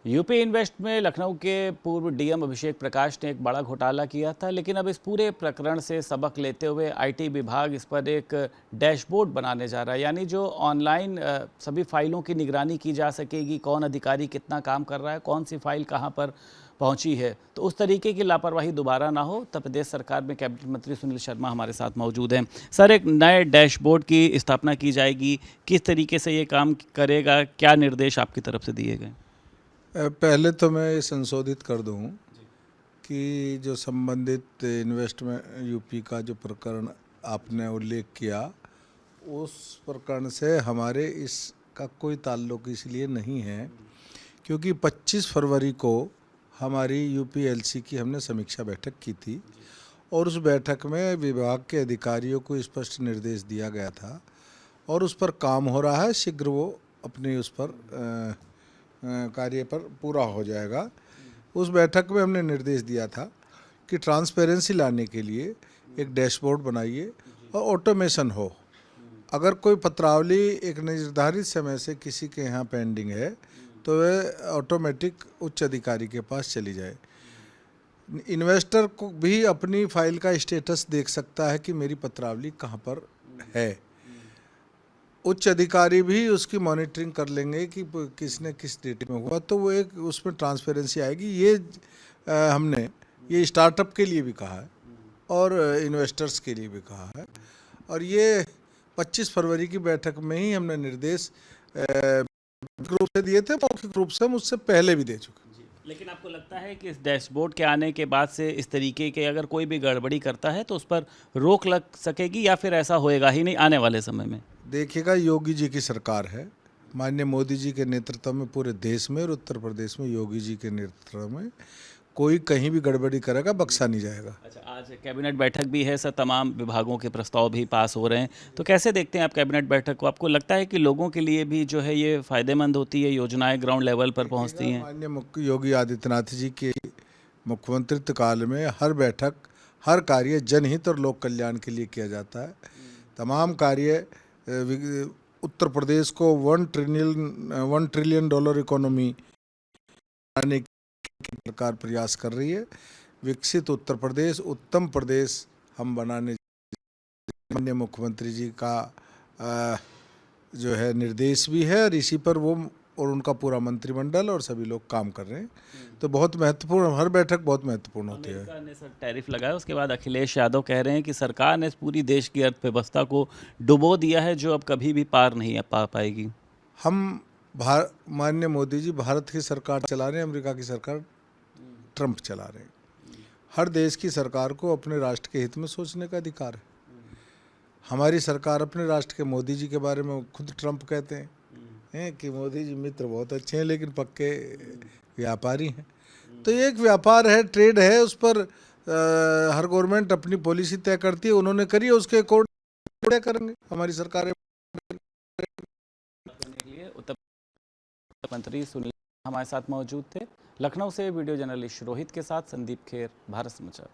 UP invest में लखनऊ के पूर्व डीएम अभिषेक प्रकाश ने एक बड़ा घोटाला किया था, लेकिन अब इस पूरे प्रकरण से सबक लेते हुए आईटी विभाग इस पर एक डैशबोर्ड बनाने जा रहा है। यानी जो ऑनलाइन सभी फाइलों की निगरानी की जा सकेगी, कौन अधिकारी कितना काम कर रहा है, कौन सी फाइल कहां पर पहुंची है, तो उस तरीके की लापरवाही दोबारा ना हो। उत्तर प्रदेश सरकार में कैबिनेट मंत्री सुनील शर्मा हमारे साथ मौजूद हैं। सर, एक नए डैशबोर्ड की स्थापना की जाएगी, किस तरीके से ये काम करेगा, क्या निर्देश आपकी तरफ से दिए गए? पहले तो मैं ये संशोधित कर दूं कि जो संबंधित इन्वेस्टमेंट यूपी का जो प्रकरण आपने उल्लेख किया, उस प्रकरण से हमारे इसका कोई ताल्लुक इसलिए नहीं है क्योंकि 25 फरवरी को हमारी यूपीएलसी की हमने समीक्षा बैठक की थी और उस बैठक में विभाग के अधिकारियों को स्पष्ट निर्देश दिया गया था और उस पर काम हो रहा है। शीघ्र वो अपने उस पर कार्य पर पूरा हो जाएगा। उस बैठक में हमने निर्देश दिया था कि ट्रांसपेरेंसी लाने के लिए एक डैशबोर्ड बनाइए और ऑटोमेशन हो। अगर कोई पत्रावली एक निर्धारित समय से किसी के यहाँ पेंडिंग है तो वह ऑटोमेटिक उच्च अधिकारी के पास चली जाए। इन्वेस्टर को भी अपनी फाइल का स्टेटस देख सकता है कि मेरी पत्रावली कहाँ पर है। उच्च अधिकारी भी उसकी मॉनिटरिंग कर लेंगे कि किसने किस डेट में हुआ, तो वो एक उसमें ट्रांसपेरेंसी आएगी। ये हमने ये स्टार्टअप के लिए भी कहा है और इन्वेस्टर्स के लिए भी कहा है और ये 25 फरवरी की बैठक में ही हमने निर्देश रूप से दिए थे। मौखिक रूप से हम उससे पहले भी दे चुके। लेकिन आपको लगता है कि इस डैशबोर्ड के आने के बाद से इस तरीके के अगर कोई भी गड़बड़ी करता है तो उस पर रोक लग सकेगी या फिर ऐसा होएगा ही नहीं आने वाले समय में? देखिएगा, योगी जी की सरकार है, माननीय मोदी जी के नेतृत्व में पूरे देश में और उत्तर प्रदेश में योगी जी के नेतृत्व में कोई कहीं भी गड़बड़ी करेगा बख्शा नहीं जाएगा। अच्छा, आज कैबिनेट बैठक भी है सर, तमाम विभागों के प्रस्ताव भी पास हो रहे हैं, तो कैसे देखते हैं आप कैबिनेट बैठक को? आपको लगता है कि लोगों के लिए भी जो है ये फ़ायदेमंद होती है, योजनाएं ग्राउंड लेवल पर पहुंचती हैं? माननीय मुख्य योगी आदित्यनाथ जी के मुख्यमंत्रित्व काल में हर बैठक, हर कार्य जनहित और लोक कल्याण के लिए किया जाता है। तमाम कार्य उत्तर प्रदेश को 1 ट्रिलियन डॉलर इकोनॉमी बनाने की सरकार प्रयास कर रही है। विकसित उत्तर प्रदेश, उत्तम प्रदेश हम बनाने, माननीय मुख्यमंत्री जी का जो है निर्देश भी है और इसी पर वो और उनका पूरा मंत्रिमंडल और सभी लोग काम कर रहे हैं। तो बहुत महत्वपूर्ण, हर बैठक बहुत महत्वपूर्ण होती है। अमेरिका ने सर टैरिफ लगाया, उसके बाद अखिलेश यादव कह रहे हैं कि सरकार ने पूरी देश की अर्थव्यवस्था को डुबो दिया है, जो अब कभी भी पार नहीं पा पाएगी। हम माननीय मोदी जी भारत की सरकार चला रहे हैं, अमेरिका की सरकार ट्रंप चला रहे हैं। हर देश की सरकार को अपने राष्ट्र के हित में सोचने का अधिकार है। हमारी सरकार अपने राष्ट्र के मोदी जी के बारे में खुद ट्रंप कहते हैं कि मोदी जी मित्र बहुत अच्छे हैं लेकिन पक्के व्यापारी हैं। तो ये एक व्यापार है, ट्रेड है, उस पर हर गवर्नमेंट अपनी पॉलिसी तय करती है। उन्होंने करी है, उसके अकॉर्डिंग तय करेंगे हमारी सरकार। उत्तर मंत्री सुनील हमारे साथ मौजूद थे। लखनऊ से वीडियो जर्नलिस्ट रोहित के साथ संदीप खेर, भारत समाचार।